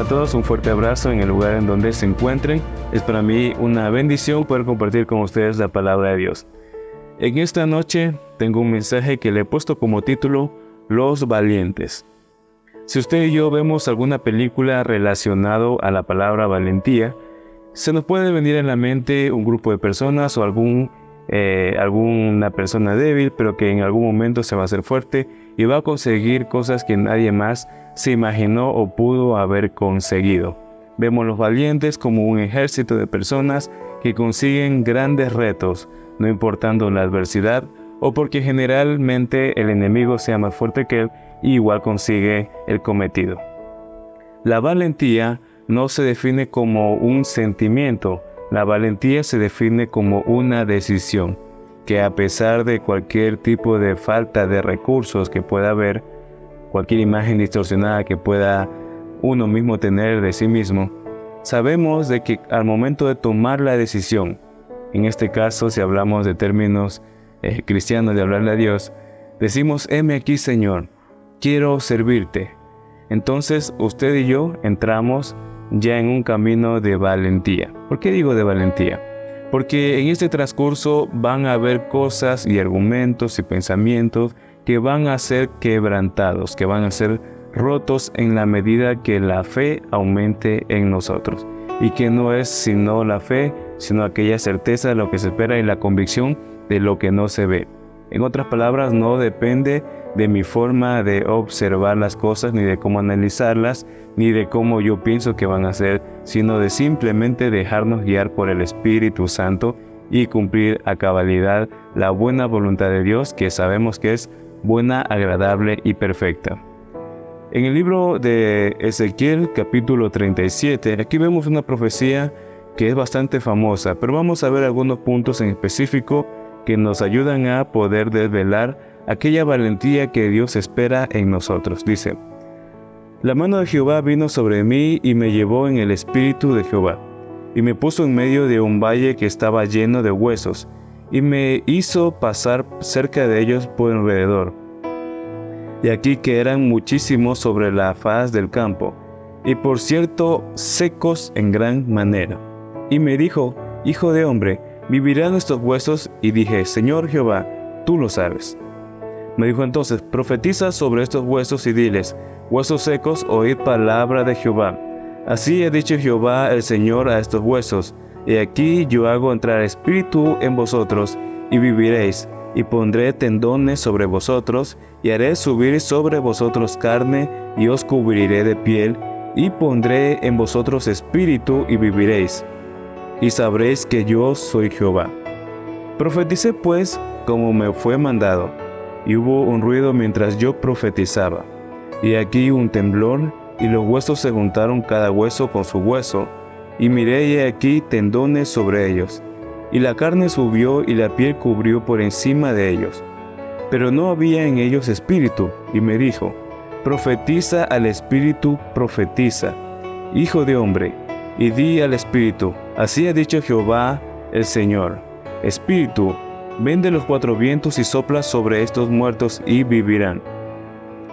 a todos, un fuerte abrazo en el lugar en donde se encuentren. Es para mí una bendición poder compartir con ustedes la palabra de Dios. En esta noche tengo un mensaje que le he puesto como título Los Valientes. Si usted y yo vemos alguna película relacionada a la palabra valentía, se nos puede venir en la mente un grupo de personas o alguna persona débil, pero que en algún momento se va a hacer fuerte y va a conseguir cosas que nadie más se imaginó o pudo haber conseguido. Vemos los valientes como un ejército de personas que consiguen grandes retos, no importando la adversidad o porque generalmente el enemigo sea más fuerte que él y igual consigue el cometido. La valentía no se define como un sentimiento, la valentía se define como una decisión, que a pesar de cualquier tipo de falta de recursos que pueda haber, cualquier imagen distorsionada que pueda uno mismo tener de sí mismo, sabemos de que al momento de tomar la decisión, en este caso si hablamos de términos cristianos de hablarle a Dios, decimos, heme aquí Señor, quiero servirte. Entonces usted y yo entramos ya en un camino de valentía. ¿Por qué digo de valentía? Porque en este transcurso van a haber cosas y argumentos y pensamientos que van a ser quebrantados, que van a ser rotos en la medida que la fe aumente en nosotros. Y que no es sino la fe, sino aquella certeza de lo que se espera y la convicción de lo que no se ve. En otras palabras, no depende de mi forma de observar las cosas, ni de cómo analizarlas, ni de cómo yo pienso que van a ser, sino de simplemente dejarnos guiar por el Espíritu Santo y cumplir a cabalidad la buena voluntad de Dios, que sabemos que es buena, agradable y perfecta. En el libro de Ezequiel, capítulo 37, aquí vemos una profecía que es bastante famosa, pero vamos a ver algunos puntos en específico que nos ayudan a poder desvelar aquella valentía que Dios espera en nosotros. Dice, la mano de Jehová vino sobre mí y me llevó en el espíritu de Jehová, y me puso en medio de un valle que estaba lleno de huesos, y me hizo pasar cerca de ellos por alrededor. Y aquí que eran muchísimos sobre la faz del campo, y por cierto secos en gran manera. Y me dijo, hijo de hombre, ¿vivirán estos huesos? Y dije, Señor Jehová, tú lo sabes. Me dijo entonces, profetiza sobre estos huesos y diles, huesos secos, oíd palabra de Jehová. Así ha dicho Jehová el Señor a estos huesos, y aquí yo hago entrar espíritu en vosotros, y viviréis, y pondré tendones sobre vosotros, y haré subir sobre vosotros carne, y os cubriré de piel, y pondré en vosotros espíritu, y viviréis, y sabréis que yo soy Jehová. Profeticé pues como me fue mandado, y hubo un ruido mientras yo profetizaba, y aquí un temblor, y los huesos se juntaron cada hueso con su hueso, y miré y aquí tendones sobre ellos, y la carne subió y la piel cubrió por encima de ellos, pero no había en ellos espíritu, y me dijo, profetiza al espíritu, profetiza, hijo de hombre, y di al espíritu, así ha dicho Jehová el Señor, espíritu, ven de los cuatro vientos y sopla sobre estos muertos y vivirán.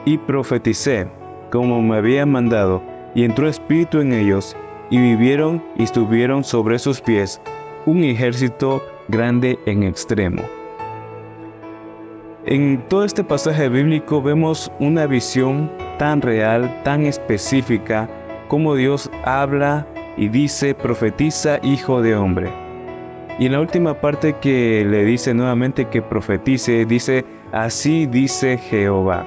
Y profeticé, como me había mandado, y entró espíritu en ellos, y vivieron y estuvieron sobre sus pies, un ejército grande en extremo. En todo este pasaje bíblico vemos una visión tan real, tan específica, como Dios habla y dice, profetiza, hijo de hombre. Y en la última parte que le dice nuevamente que profetice, dice, así dice Jehová.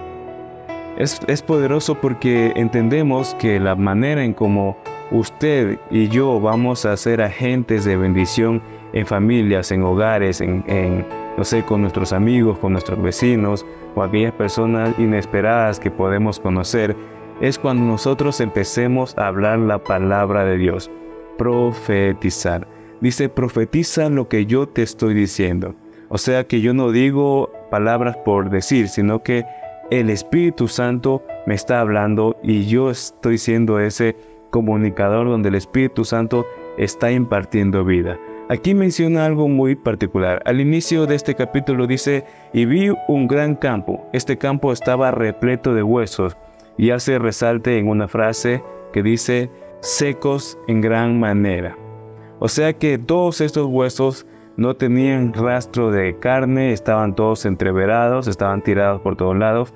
Es poderoso porque entendemos que la manera en cómo usted y yo vamos a ser agentes de bendición en familias, en hogares, no sé, con nuestros amigos, con nuestros vecinos, o aquellas personas inesperadas que podemos conocer, es cuando nosotros empecemos a hablar la palabra de Dios, profetizar. Dice, profetiza lo que yo te estoy diciendo. O sea que yo no digo palabras por decir, sino que el Espíritu Santo me está hablando y yo estoy siendo ese comunicador donde el Espíritu Santo está impartiendo vida. Aquí menciona algo muy particular. Al inicio de este capítulo dice, y vi un gran campo. Este campo estaba repleto de huesos y hace resalte en una frase que dice secos en gran manera. O sea que todos estos huesos no tenían rastro de carne, estaban todos entreverados, estaban tirados por todos lados.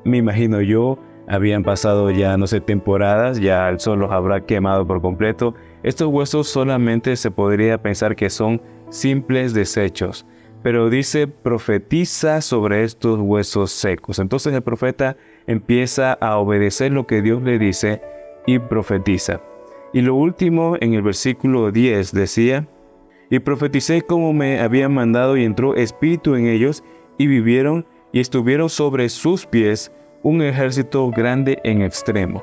Me imagino yo, habían pasado ya, no sé, temporadas, ya el sol los habrá quemado por completo. Estos huesos solamente se podría pensar que son simples desechos. Pero dice, profetiza sobre estos huesos secos. Entonces el profeta empieza a obedecer lo que Dios le dice y profetiza. Y lo último, en el versículo 10 decía, y profeticé como me habían mandado y entró espíritu en ellos y vivieron y estuvieron sobre sus pies un ejército grande en extremo.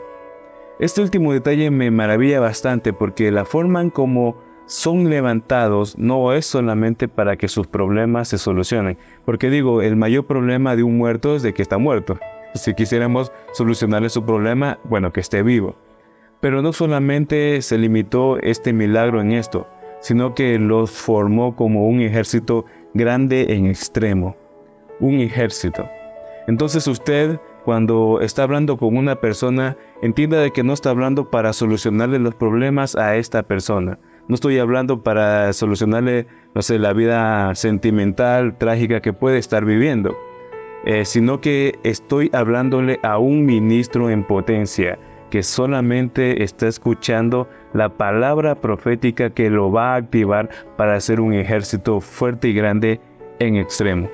Este último detalle me maravilla bastante porque la forma en cómo son levantados no es solamente para que sus problemas se solucionen. Porque digo, el mayor problema de un muerto es de que está muerto. Si quisiéramos solucionarle su problema, bueno, que esté vivo. Pero no solamente se limitó este milagro en esto, sino que los formó como un ejército grande en extremo. Un ejército. Entonces usted, cuando está hablando con una persona, entienda de que no está hablando para solucionarle los problemas a esta persona. No estoy hablando para solucionarle, no sé, la vida sentimental, trágica que puede estar viviendo. Sino que estoy hablándole a un ministro en potencia, que solamente está escuchando la palabra profética que lo va a activar para hacer un ejército fuerte y grande en extremo.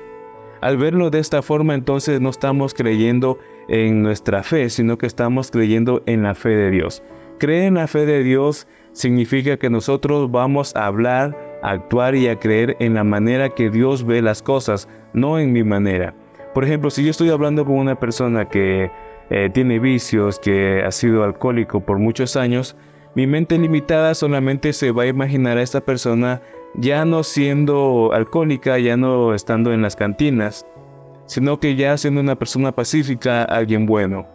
Al verlo de esta forma, entonces no estamos creyendo en nuestra fe, sino que estamos creyendo en la fe de Dios. Creer en la fe de Dios significa que nosotros vamos a hablar, a actuar y a creer en la manera que Dios ve las cosas, no en mi manera. Por ejemplo, si yo estoy hablando con una persona que tiene vicios, que ha sido alcohólico por muchos años, mi mente limitada solamente se va a imaginar a esta persona ya no siendo alcohólica, ya no estando en las cantinas, sino que ya siendo una persona pacífica, alguien bueno.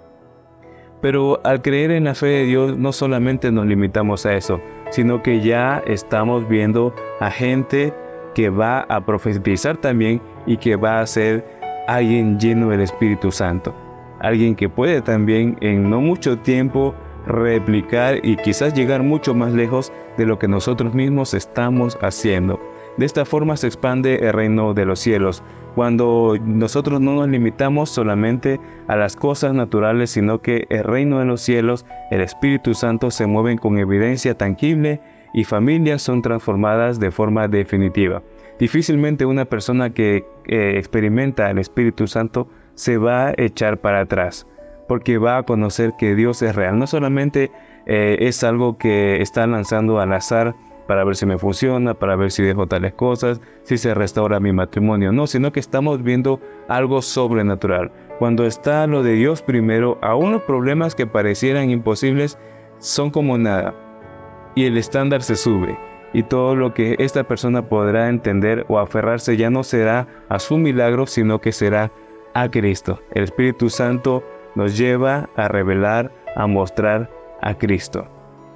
Pero al creer en la fe de Dios no solamente nos limitamos a eso, sino que ya estamos viendo a gente que va a profetizar también y que va a ser alguien lleno del Espíritu Santo. Alguien que puede también en no mucho tiempo replicar y quizás llegar mucho más lejos de lo que nosotros mismos estamos haciendo. De esta forma se expande el reino de los cielos, cuando nosotros no nos limitamos solamente a las cosas naturales, sino que el reino de los cielos, el Espíritu Santo se mueven con evidencia tangible y familias son transformadas de forma definitiva. Difícilmente una persona que experimenta el Espíritu Santo se va a echar para atrás, porque va a conocer que Dios es real. No solamente es algo que está lanzando al azar para ver si me funciona, para ver si dejo tales cosas, si se restaura mi matrimonio. No, sino que estamos viendo algo sobrenatural. Cuando está lo de Dios primero, aún los problemas que parecieran imposibles son como nada. Y el estándar se sube. Y todo lo que esta persona podrá entender o aferrarse ya no será a su milagro, sino que será a Cristo. El Espíritu Santo nos lleva a revelar, a mostrar a Cristo.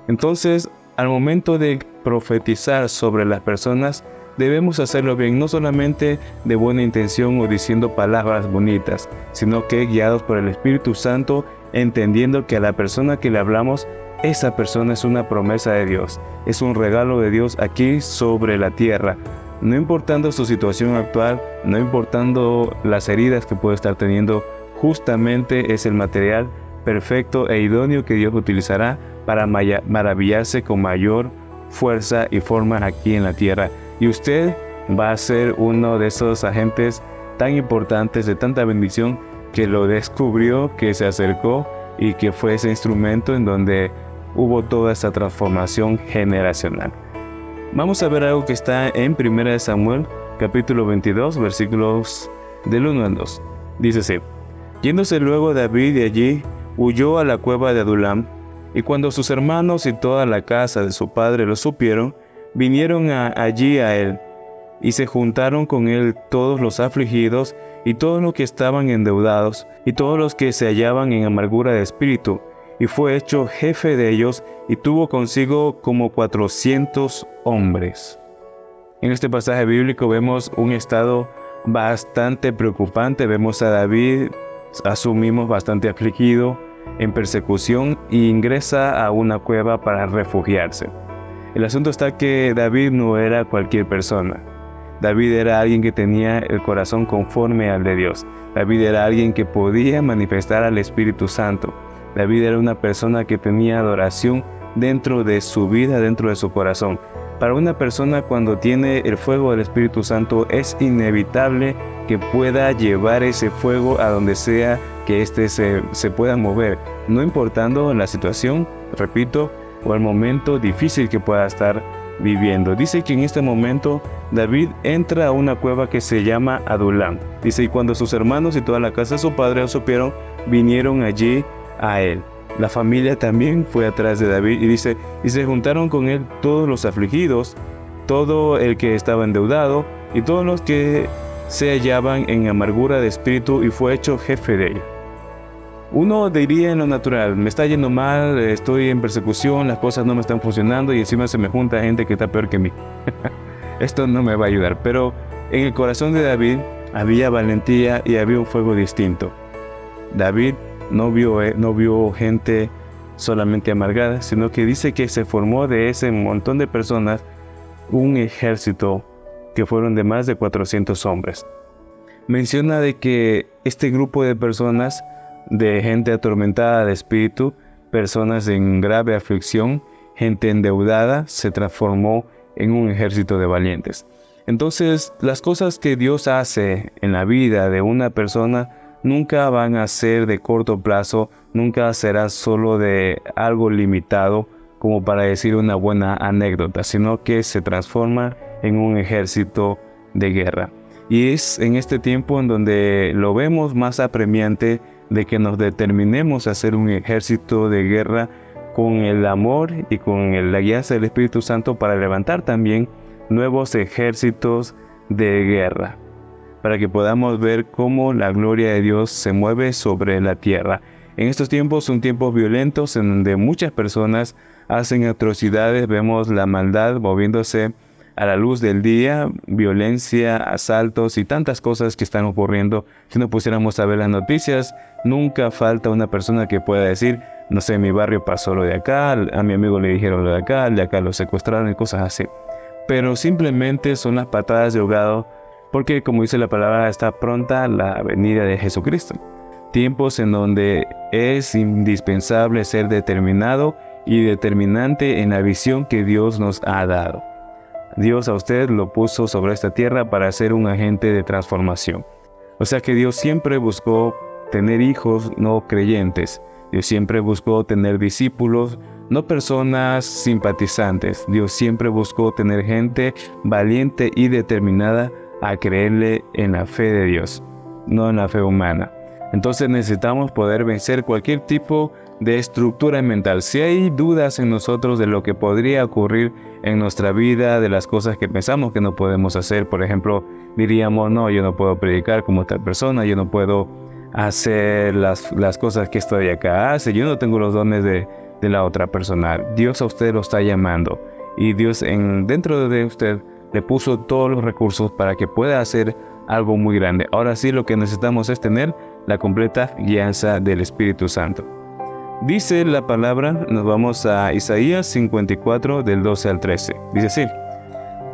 Entonces, al momento de profetizar sobre las personas, debemos hacerlo bien, no solamente de buena intención o diciendo palabras bonitas, sino que guiados por el Espíritu Santo, entendiendo que a la persona que le hablamos, esa persona es una promesa de Dios, es un regalo de Dios aquí sobre la tierra. No importando su situación actual, no importando las heridas que puede estar teniendo, justamente es el material perfecto e idóneo que Dios utilizará para maravillarse con mayor fuerza y forma aquí en la tierra. Y usted va a ser uno de esos agentes tan importantes, de tanta bendición, que lo descubrió, que se acercó y que fue ese instrumento en donde hubo toda esa transformación generacional. Vamos a ver algo que está en 1 Samuel, capítulo 22, versículos del 1 al 2. Dice así: Yéndose luego David de allí, huyó a la cueva de Adulam, y cuando sus hermanos y toda la casa de su padre lo supieron, vinieron allí a él, y se juntaron con él todos los afligidos, y todos los que estaban endeudados, y todos los que se hallaban en amargura de espíritu, y fue hecho jefe de ellos, y tuvo consigo como 400 hombres. En este pasaje bíblico vemos un estado bastante preocupante. Vemos a David, asumimos, bastante afligido, en persecución e ingresa a una cueva para refugiarse. El asunto está que David no era cualquier persona. David era alguien que tenía el corazón conforme al de Dios. David era alguien que podía manifestar al Espíritu Santo. David era una persona que tenía adoración dentro de su vida, dentro de su corazón. Para una persona, cuando tiene el fuego del Espíritu Santo, es inevitable que pueda llevar ese fuego a donde sea que éste se pueda mover, no importando la situación, repito, o el momento difícil que pueda estar viviendo. Dice que en este momento David entra a una cueva que se llama Adulam. Dice, y cuando sus hermanos y toda la casa de su padre lo supieron, vinieron allí a él. La familia también fue atrás de David y dice, y se juntaron con él todos los afligidos, todo el que estaba endeudado y todos los que se hallaban en amargura de espíritu, y fue hecho jefe de ellos. Uno diría en lo natural, me está yendo mal, estoy en persecución, las cosas no me están funcionando y encima se me junta gente que está peor que mí. Esto no me va a ayudar. Pero en el corazón de David había valentía y había un fuego distinto. David no vio gente solamente amargada, sino que dice que se formó de ese montón de personas un ejército que fueron de más de 400 hombres. Menciona de que este grupo de personas, de gente atormentada de espíritu, personas en grave aflicción, gente endeudada, se transformó en un ejército de valientes. Entonces, las cosas que Dios hace en la vida de una persona nunca van a ser de corto plazo, nunca será solo de algo limitado como para decir una buena anécdota, sino que se transforma en un ejército de guerra. Y es en este tiempo en donde lo vemos más apremiante de que nos determinemos a hacer un ejército de guerra con el amor y con la guía del Espíritu Santo para levantar también nuevos ejércitos de guerra, para que podamos ver cómo la gloria de Dios se mueve sobre la tierra. En estos tiempos son tiempos violentos en donde muchas personas hacen atrocidades, vemos la maldad moviéndose a la luz del día, violencia, asaltos y tantas cosas que están ocurriendo. Si nos pusiéramos a ver las noticias, nunca falta una persona que pueda decir, no sé, en mi barrio pasó lo de acá, a mi amigo le dijeron lo de acá lo secuestraron y cosas así. Pero simplemente son las patadas de ahogado, porque como dice la palabra, está pronta la venida de Jesucristo. Tiempos en donde es indispensable ser determinado y determinante en la visión que Dios nos ha dado. Dios a usted lo puso sobre esta tierra para ser un agente de transformación. O sea que Dios siempre buscó tener hijos no creyentes. Dios siempre buscó tener discípulos, no personas simpatizantes. Dios siempre buscó tener gente valiente y determinada a creerle en la fe de Dios, no en la fe humana. Entonces necesitamos poder vencer cualquier tipo de estructura mental. Si hay dudas en nosotros de lo que podría ocurrir en nuestra vida, de las cosas que pensamos que no podemos hacer, por ejemplo, diríamos, no, yo no puedo predicar como tal persona, yo no puedo hacer las cosas que esto de acá hace, yo no tengo los dones de la otra persona. Dios a usted lo está llamando y Dios dentro de usted le puso todos los recursos para que pueda hacer algo muy grande. Ahora sí, lo que necesitamos es tener la completa guianza del Espíritu Santo. Dice la palabra, nos vamos a Isaías 54 del 12 al 13. Dice así: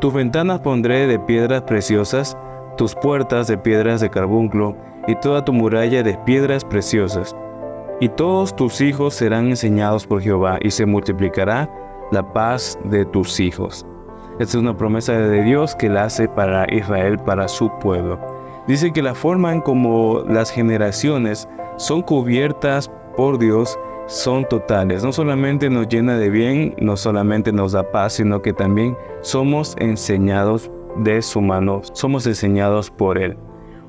tus ventanas pondré de piedras preciosas, tus puertas de piedras de carbunclo, y toda tu muralla de piedras preciosas. Y todos tus hijos serán enseñados por Jehová, y se multiplicará la paz de tus hijos. Esta es una promesa de Dios que la hace para Israel, para su pueblo. Dice que la forma en como las generaciones son cubiertas por Dios son totales. No solamente nos llena de bien, no solamente nos da paz, sino que también somos enseñados de su mano, somos enseñados por Él.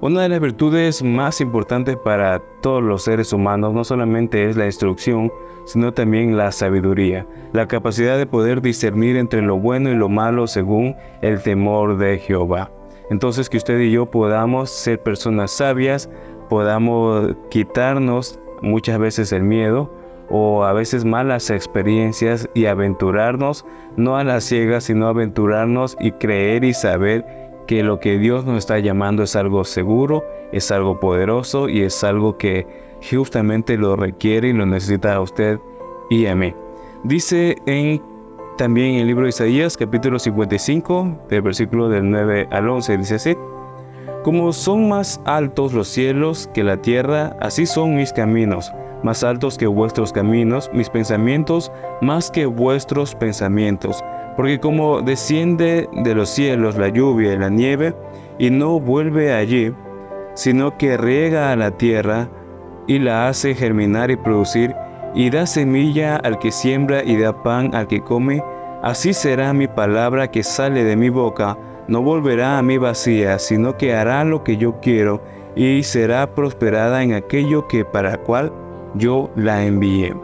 Una de las virtudes más importantes para todos los seres humanos no solamente es la instrucción, sino también la sabiduría, la capacidad de poder discernir entre lo bueno y lo malo según el temor de Jehová. Entonces, que usted y yo podamos ser personas sabias, podamos quitarnos muchas veces el miedo o a veces malas experiencias y aventurarnos, no a las ciegas, sino aventurarnos y creer y saber que lo que Dios nos está llamando es algo seguro, es algo poderoso y es algo que justamente lo requiere y lo necesita a usted y a mí. Dice también en el libro de Isaías, capítulo 55, del versículo del 9 al 11, dice así: Como son más altos los cielos que la tierra, así son mis caminos, más altos que vuestros caminos, mis pensamientos más que vuestros pensamientos. Porque como desciende de los cielos la lluvia y la nieve, y no vuelve allí, sino que riega a la tierra, y la hace germinar y producir, y da semilla al que siembra y da pan al que come, así será mi palabra que sale de mi boca, no volverá a mí vacía, sino que hará lo que yo quiero, y será prosperada en aquello que para cual yo la envié.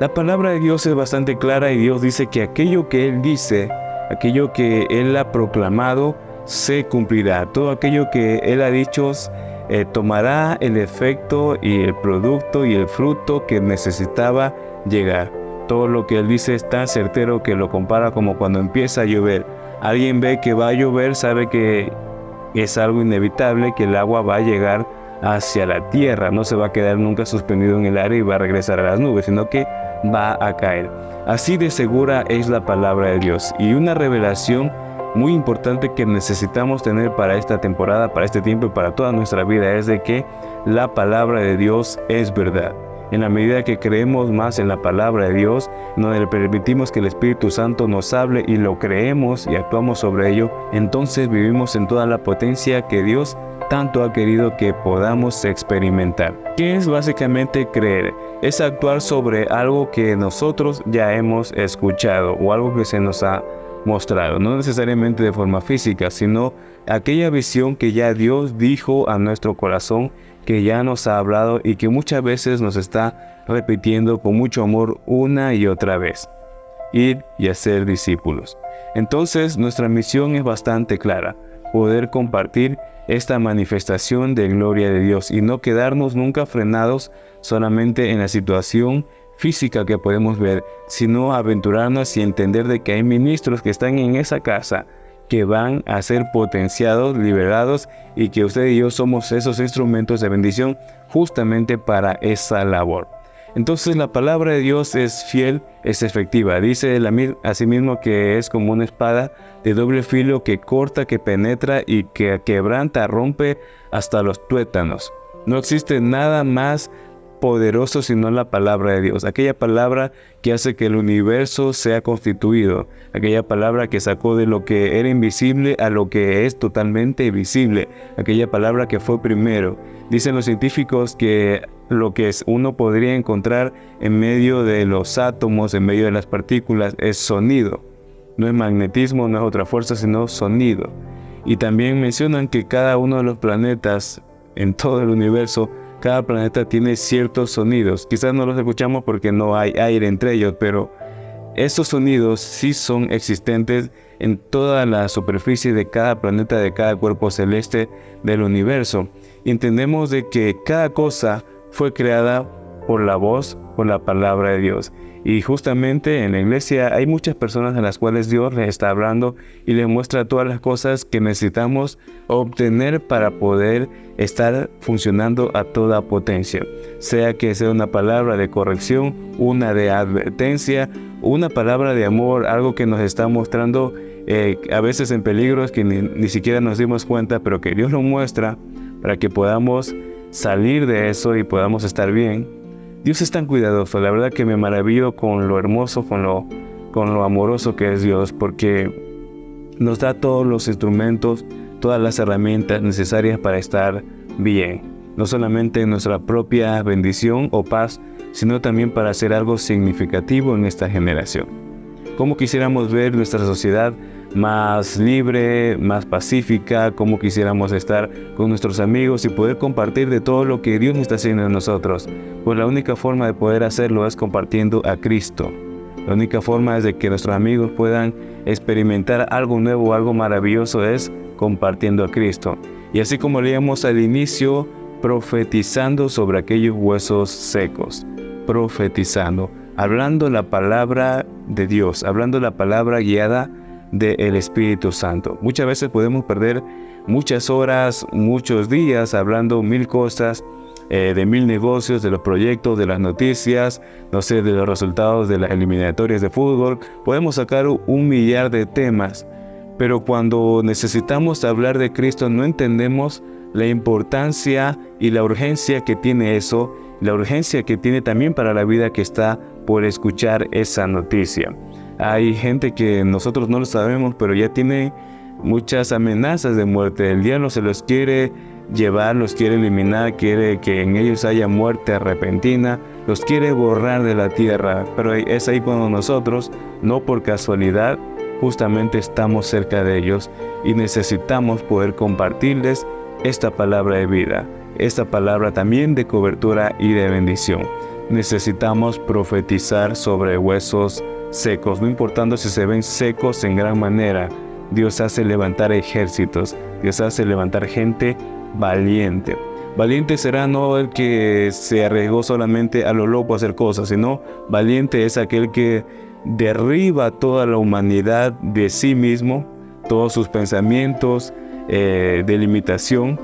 La palabra de Dios es bastante clara y Dios dice que aquello que Él dice, aquello que Él ha proclamado, se cumplirá. Todo aquello que Él ha dicho tomará el efecto y el producto y el fruto que necesitaba llegar. Todo lo que Él dice es tan certero que lo compara como cuando empieza a llover. Alguien ve que va a llover, sabe que es algo inevitable, que el agua va a llegar hacia la tierra, no se va a quedar nunca suspendido en el aire y va a regresar a las nubes, sino que va a caer. Así de segura es la palabra de Dios, y una revelación muy importante que necesitamos tener para esta temporada, para este tiempo y para toda nuestra vida es de que la palabra de Dios es verdad. En la medida que creemos más en la palabra de Dios, donde le permitimos que el Espíritu Santo nos hable y lo creemos y actuamos sobre ello, entonces vivimos en toda la potencia que Dios tanto ha querido que podamos experimentar. ¿Qué es básicamente creer? Es actuar sobre algo que nosotros ya hemos escuchado o algo que se nos ha mostrado, no necesariamente de forma física, sino aquella visión que ya Dios dijo a nuestro corazón, que ya nos ha hablado y que muchas veces nos está repitiendo con mucho amor una y otra vez: ir y hacer discípulos. Entonces nuestra misión es bastante clara: poder compartir esta manifestación de gloria de Dios y no quedarnos nunca frenados solamente en la situación física que podemos ver, sino aventurarnos y entender de que hay ministros que están en esa casa que van a ser potenciados, liberados, y que usted y yo somos esos instrumentos de bendición justamente para esa labor. Entonces la palabra de Dios es fiel, es efectiva. Dice asimismo que es como una espada de doble filo que corta, que penetra y que quebranta, rompe hasta los tuétanos. No existe nada más poderoso sino la palabra de Dios, aquella palabra que hace que el universo sea constituido, aquella palabra que sacó de lo que era invisible a lo que es totalmente visible, aquella palabra que fue primero. Dicen los científicos que lo que uno podría encontrar en medio de los átomos, en medio de las partículas, es sonido. No es magnetismo, no es otra fuerza, sino sonido. Y también mencionan que cada uno de los planetas en todo el universo, cada planeta tiene ciertos sonidos. Quizás no los escuchamos porque no hay aire entre ellos, pero estos sonidos sí son existentes en toda la superficie de cada planeta, de cada cuerpo celeste del universo. Y entendemos de que cada cosa fue creada por la voz, por la palabra de Dios. Y justamente en la iglesia hay muchas personas a las cuales Dios les está hablando y les muestra todas las cosas que necesitamos obtener para poder estar funcionando a toda potencia. Sea que sea una palabra de corrección, una de advertencia, una palabra de amor, algo que nos está mostrando a veces en peligros que ni siquiera nos dimos cuenta, pero que Dios lo muestra para que podamos salir de eso y podamos estar bien. Dios es tan cuidadoso, la verdad que me maravillo con lo hermoso, con lo amoroso que es Dios, porque nos da todos los instrumentos, todas las herramientas necesarias para estar bien. No solamente en nuestra propia bendición o paz, sino también para hacer algo significativo en esta generación. Cómo quisiéramos ver nuestra sociedad más libre, más pacífica, cómo quisiéramos estar con nuestros amigos y poder compartir de todo lo que Dios está haciendo en nosotros. Pues la única forma de poder hacerlo es compartiendo a Cristo. La única forma es de que nuestros amigos puedan experimentar algo nuevo, algo maravilloso, es compartiendo a Cristo. Y así como leíamos al inicio, profetizando sobre aquellos huesos secos, profetizando, hablando la palabra de Dios, hablando la palabra guiada del Espíritu Santo. Muchas veces podemos perder muchas horas, muchos días hablando mil cosas, de mil negocios, de los proyectos, de las noticias, no sé, de los resultados de las eliminatorias de fútbol. Podemos sacar un millar de temas, pero cuando necesitamos hablar de Cristo no entendemos la importancia y la urgencia que tiene eso, la urgencia que tiene también para la vida que está por escuchar esa noticia. Hay gente que nosotros no lo sabemos, pero ya tiene muchas amenazas de muerte. El diablo se los quiere llevar, los quiere eliminar, quiere que en ellos haya muerte repentina, los quiere borrar de la tierra. Pero es ahí cuando nosotros, no por casualidad, justamente estamos cerca de ellos y necesitamos poder compartirles esta palabra de vida, esta palabra también de cobertura y de bendición. Necesitamos profetizar sobre huesos secos, no importando si se ven secos en gran manera. Dios hace levantar ejércitos, Dios hace levantar gente valiente. Valiente será no el que se arriesgó solamente a lo loco a hacer cosas, sino valiente es aquel que derriba toda la humanidad de sí mismo, todos sus pensamientos de limitación,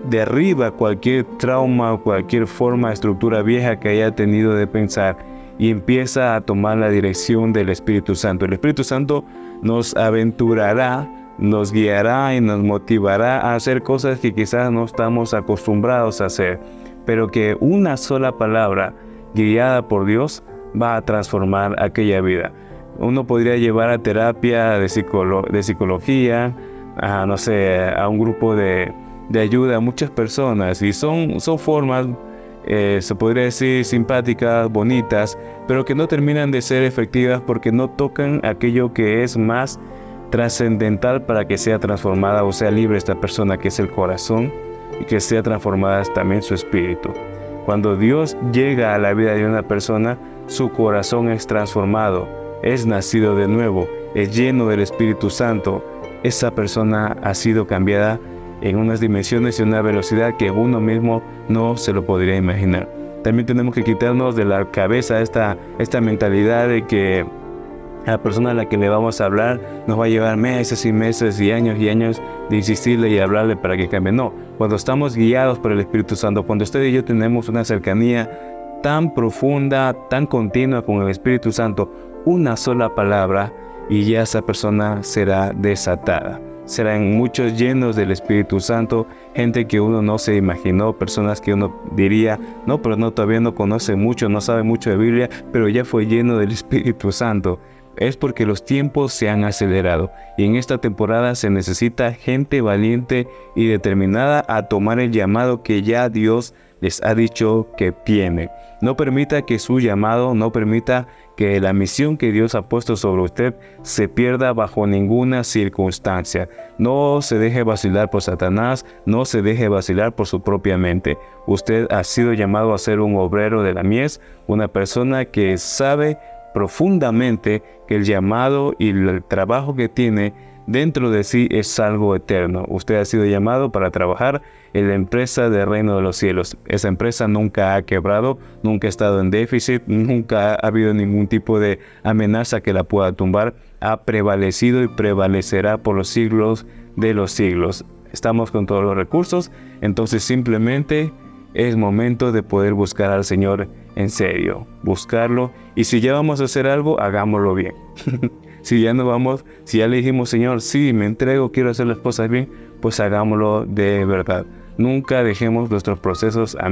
derriba cualquier trauma, cualquier forma, estructura vieja que haya tenido de pensar y empieza a tomar la dirección del Espíritu Santo. El Espíritu Santo nos aventurará, nos guiará y nos motivará a hacer cosas que quizás no estamos acostumbrados a hacer, pero que una sola palabra guiada por Dios va a transformar aquella vida. Uno podría llevar a terapia de psicología, no sé, a un grupo de ayuda a muchas personas, y son formas, se podría decir, simpáticas, bonitas, pero que no terminan de ser efectivas porque no tocan aquello que es más trascendental para que sea transformada o sea libre esta persona, que es el corazón, y que sea transformada también su espíritu. Cuando Dios llega a la vida de una persona, su corazón es transformado, es nacido de nuevo, es lleno del Espíritu Santo. Esa persona ha sido cambiada en unas dimensiones y una velocidad que uno mismo no se lo podría imaginar. También tenemos que quitarnos de la cabeza esta mentalidad de que a la persona a la que le vamos a hablar nos va a llevar meses y meses y años de insistirle y hablarle para que cambie. No, cuando estamos guiados por el Espíritu Santo, cuando usted y yo tenemos una cercanía tan profunda, tan continua con el Espíritu Santo, una sola palabra y ya esa persona será desatada. Serán muchos llenos del Espíritu Santo, gente que uno no se imaginó, personas que uno diría, no, pero no, todavía no conoce mucho, no sabe mucho de Biblia, pero ya fue lleno del Espíritu Santo. Es porque los tiempos se han acelerado y en esta temporada se necesita gente valiente y determinada a tomar el llamado que ya Dios les ha dicho que tiene. No permita que su llamado, no permita que la misión que Dios ha puesto sobre usted se pierda bajo ninguna circunstancia. No se deje vacilar por Satanás, no se deje vacilar por su propia mente. Usted ha sido llamado a ser un obrero de la mies, una persona que sabe profundamente que el llamado y el trabajo que tiene dentro de sí es algo eterno. Usted ha sido llamado para trabajar en la empresa del reino de los cielos. Esa empresa nunca ha quebrado, nunca ha estado en déficit, nunca ha habido ningún tipo de amenaza que la pueda tumbar. Ha prevalecido y prevalecerá por los siglos de los siglos. Estamos con todos los recursos, entonces simplemente es momento de poder buscar al Señor en serio, buscarlo, y si ya vamos a hacer algo, hagámoslo bien. Si ya le dijimos, Señor, sí, me entrego, quiero hacer las cosas bien, pues hagámoslo de verdad. Nunca dejemos nuestros procesos a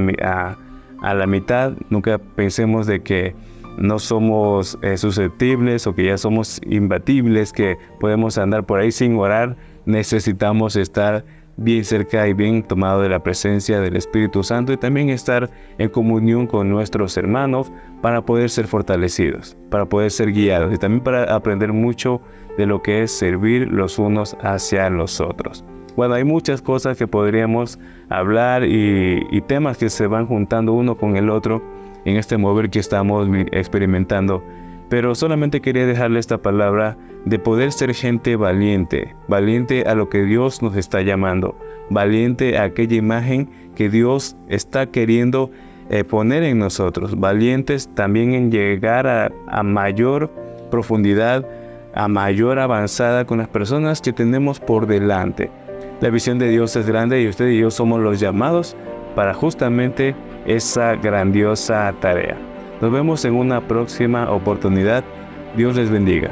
la mitad, nunca pensemos de que no somos susceptibles o que ya somos imbatibles, que podemos andar por ahí sin orar. Necesitamos estar bien cerca y bien tomado de la presencia del Espíritu Santo y también estar en comunión con nuestros hermanos para poder ser fortalecidos, para poder ser guiados y también para aprender mucho de lo que es servir los unos hacia los otros. Bueno, hay muchas cosas que podríamos hablar y temas que se van juntando uno con el otro en este mover que estamos experimentando. Pero solamente quería dejarle esta palabra de poder ser gente valiente, valiente a lo que Dios nos está llamando, valiente a aquella imagen que Dios está queriendo poner en nosotros, valientes también en llegar a mayor profundidad a mayor avanzada con las personas que tenemos por delante. La visión de Dios es grande y usted y yo somos los llamados para justamente esa grandiosa tarea. Nos vemos en una próxima oportunidad. Dios les bendiga.